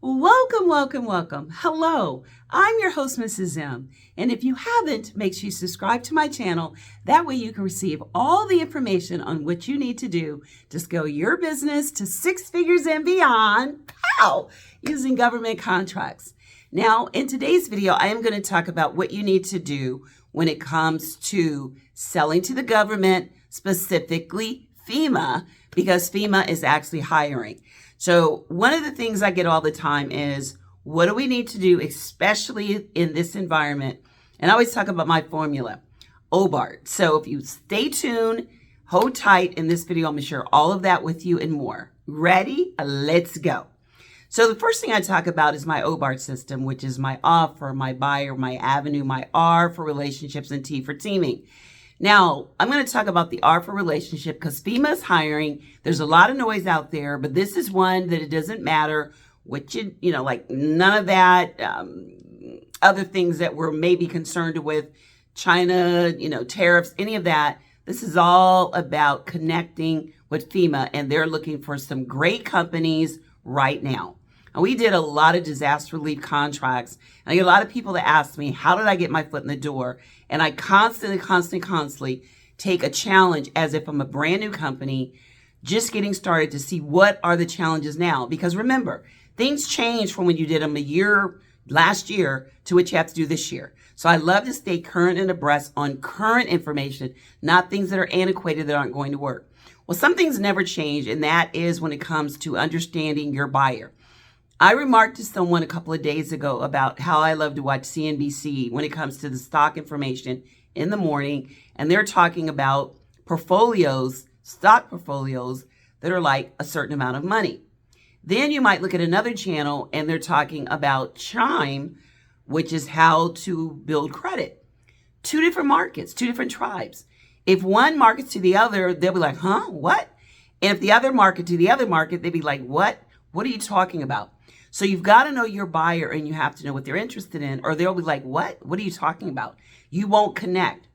Welcome, welcome, welcome. Hello, I'm your host, Mrs. M. And if you haven't, make sure you subscribe to my channel. That way you can receive all the information on what you need to do to scale your business to six figures and beyond, using government contracts. Now, in today's video, I am going to talk about what you need to do when it comes to selling to the government, specifically FEMA, because FEMA is actually hiring. So one of the things I get all the time is, what do we need to do, especially in this environment? And I always talk about my formula, OBART. So if you stay tuned, hold tight in this video, I'm going to share all of that with you and more. Ready? Let's go. So the first thing I talk about is my OBART system, which is my offer, my buyer, my avenue, my R for relationships, and T for teaming. Now, I'm going to talk about the R for relationship because FEMA is hiring. There's a lot of noise out there, but this is one that it doesn't matter what like none of that, other things that we're maybe concerned with, China, tariffs, any of that. This is all about connecting with FEMA, and they're looking for some great companies right now. And we did a lot of disaster relief contracts. And I get a lot of people that ask me, how did I get my foot in the door? And I constantly take a challenge as if I'm a brand new company, just getting started to see what are the challenges now. Because remember, things change from when you did them last year to what you have to do this year. So I love to stay current and abreast on current information, not things that are antiquated that aren't going to work. Well, some things never change, and that is when it comes to understanding your buyer. I remarked to someone a couple of days ago about how I love to watch CNBC when it comes to the stock information in the morning, and they're talking about stock portfolios that are like a certain amount of money. Then you might look at another channel and they're talking about Chime, which is how to build credit. Two different markets, two different tribes. If one markets to the other, they'll be like, huh, what? And if the other market to the other market, they'd be like, what? What are you talking about? So you've got to know your buyer and you have to know what they're interested in, or they'll be like, what? What are you talking about? You won't connect.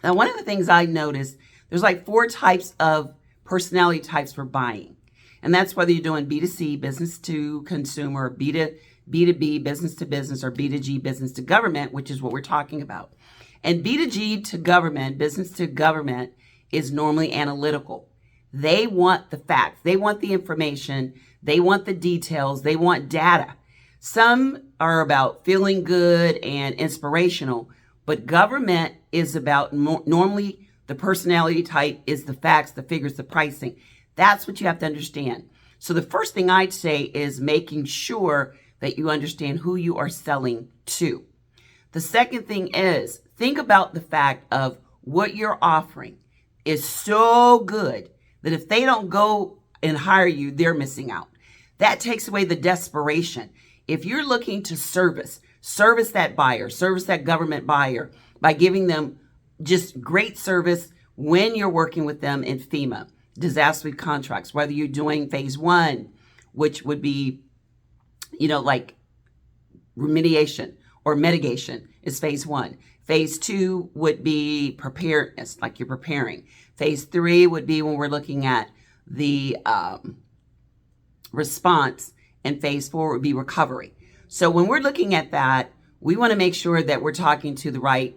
Now, one of the things I noticed, there's like 4 types of personality types for buying. And that's whether you're doing B2C, business to consumer, B2B, business to business, or B2G, business to government, which is what we're talking about. And B2G to government, business to government, is normally analytical. They want the facts. They want the information. They want the details. They want data. Some are about feeling good and inspirational, but government is about normally the personality type is the facts, the figures, the pricing. That's what you have to understand. So the first thing I'd say is making sure that you understand who you are selling to. The second thing is think about the fact of what you're offering is so good that if they don't go and hire you, they're missing out. That takes away the desperation. If you're looking to service that buyer, service that government buyer by giving them just great service when you're working with them in FEMA, disaster relief contracts, whether you're doing phase 1, which would be, like remediation or mitigation is phase 1. Phase 2 would be preparedness, like you're preparing. Phase 3 would be when we're looking at the response, and phase 4 would be recovery. So when we're looking at that, we want to make sure that we're talking to the right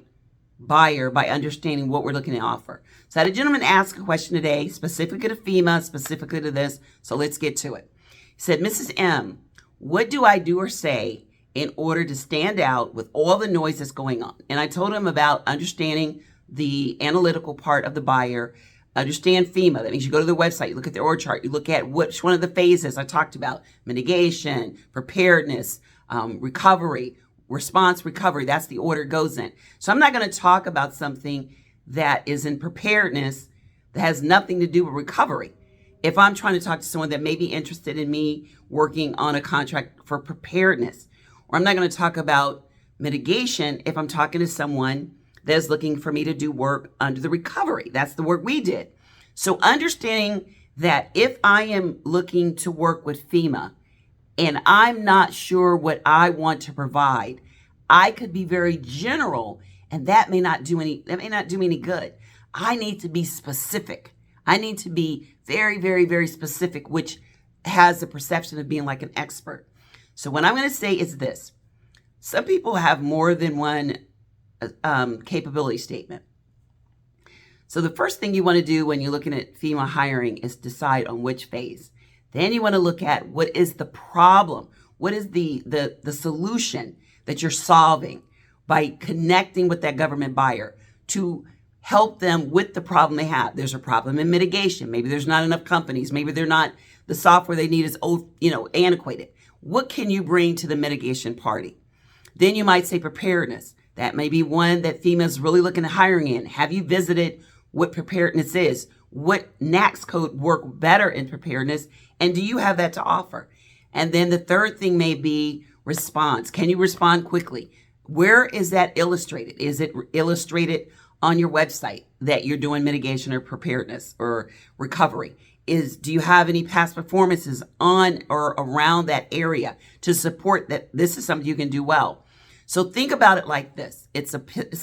buyer by understanding what we're looking to offer. So I had a gentleman ask a question today, specifically to FEMA, specifically to this. So let's get to it. He said, Mrs. M, what do I do or say in order to stand out with all the noise that's going on? And I told him about understanding the analytical part of the buyer. Understand FEMA. That means you go to their website, you look at their org chart, you look at which one of the phases I talked about: mitigation, preparedness, recovery, response, recovery. That's the order it goes in. So I'm not going to talk about something that is in preparedness that has nothing to do with recovery. If I'm trying to talk to someone that may be interested in me working on a contract for preparedness, or I'm not going to talk about mitigation if I'm talking to someone that's looking for me to do work under the recovery. That's the work we did. So understanding that if I am looking to work with FEMA and I'm not sure what I want to provide, I could be very general, and that may not do any good. I need to be specific. I need to be very, very, very specific, which has the perception of being like an expert. So what I'm going to say is this. Some people have more than one capability statement. So the first thing you want to do when you're looking at FEMA hiring is decide on which phase. Then you want to look at what is the problem. What is the solution that you're solving by connecting with that government buyer to help them with the problem they have. There's a problem in mitigation. Maybe there's not enough companies. Maybe they're not, the software they need is old, antiquated. What can you bring to the mitigation party? Then you might say preparedness. That may be one that FEMA is really looking at hiring in. Have you visited what preparedness is? What NACS code work better in preparedness? And do you have that to offer? And then the third thing may be response. Can you respond quickly? Where is that illustrated? Is it illustrated on your website that you're doing mitigation or preparedness or recovery? Do you have any past performances on or around that area to support that this is something you can do well? So think about it like this. It's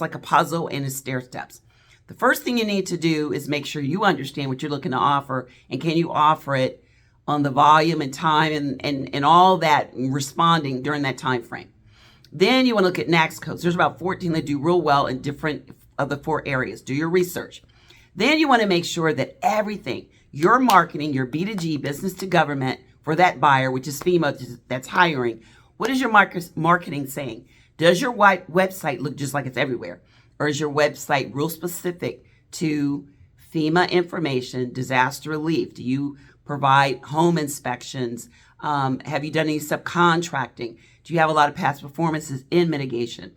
like a puzzle and it's stair steps. The first thing you need to do is make sure you understand what you're looking to offer, and can you offer it on the volume and time and all that responding during that time frame. Then you want to look at NACS codes. There's about 14 that do real well in different of the 4 areas. Do your research. Then you want to make sure that everything, your marketing, your B2G, business to government, for that buyer, which is FEMA that's hiring, what is your marketing saying? Does your website look just like it's everywhere? Or is your website real specific to FEMA information, disaster relief? Do you provide home inspections? Have you done any subcontracting? Do you have a lot of past performances in mitigation?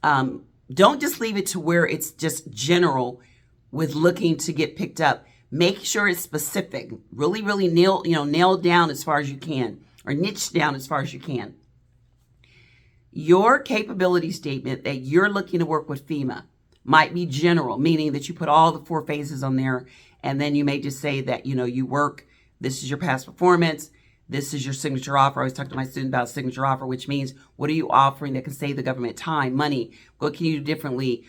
Don't just leave it to where it's just general with looking to get picked up. Make sure it's specific. Really nail down as far as you can, or niche down as far as you can. Your capability statement that you're looking to work with FEMA might be general, meaning that you put all the 4 phases on there, and then you may just say that, you work, this is your past performance, this is your signature offer. I always talk to my students about signature offer, which means what are you offering that can save the government time, money? What can you do differently?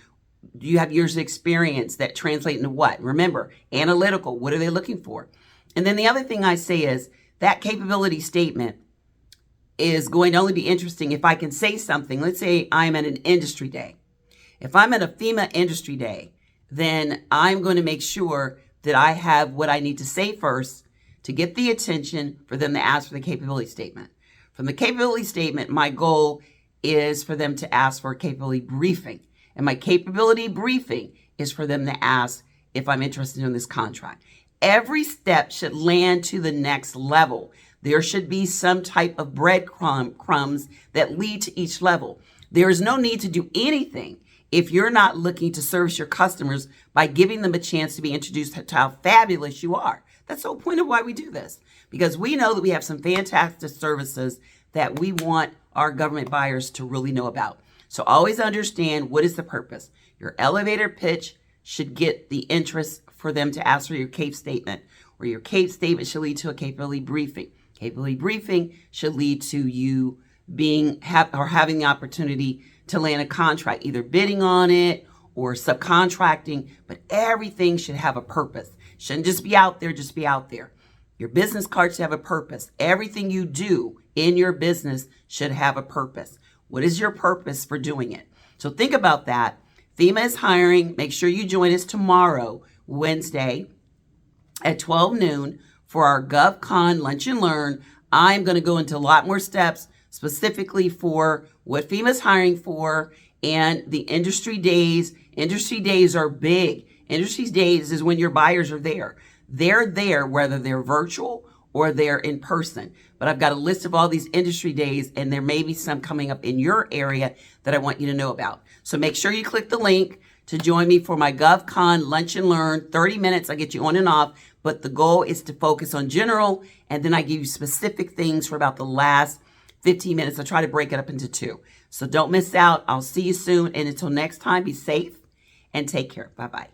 Do you have years of experience that translate into what? Remember, analytical, what are they looking for? And then the other thing I say is that capability statement is going to only be interesting if I can say something. Let's say I'm at an industry day. If I'm at a FEMA industry day, then I'm going to make sure that I have what I need to say first to get the attention for them to ask for the capability statement. From the capability statement, my goal is for them to ask for a capability briefing. And my capability briefing is for them to ask if I'm interested in this contract. Every step should land to the next level. There should be some type of breadcrumbs that lead to each level. There is no need to do anything if you're not looking to service your customers by giving them a chance to be introduced to how fabulous you are. That's the whole point of why we do this, because we know that we have some fantastic services that we want our government buyers to really know about. So always understand, what is the purpose? Your elevator pitch should get the interest for them to ask for your CAPE statement, or your CAPE statement should lead to a capability briefing. Capability briefing should lead to you having the opportunity to land a contract, either bidding on it or subcontracting, but everything should have a purpose. Shouldn't just be out there, Your business card should have a purpose. Everything you do in your business should have a purpose. What is your purpose for doing it? So think about that. FEMA is hiring. Make sure you join us tomorrow, Wednesday, at 12 noon for our GovCon Lunch and Learn. I'm going to go into a lot more steps specifically for what FEMA is hiring for and the industry days. Industry days are big. Industry days is when your buyers are there. They're there whether they're virtual or they're in person. But I've got a list of all these industry days, and there may be some coming up in your area that I want you to know about. So make sure you click the link to join me for my GovCon Lunch and Learn. 30 minutes, I get you on and off, but the goal is to focus on general, and then I give you specific things for about the last 15 minutes. I try to break it up into 2. So don't miss out. I'll see you soon, and until next time, be safe and take care. Bye-bye.